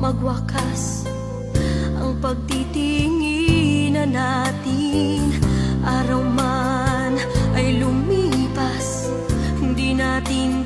magwakas ang pagtitinginan natin. Araw man ay lumipas, hindi natin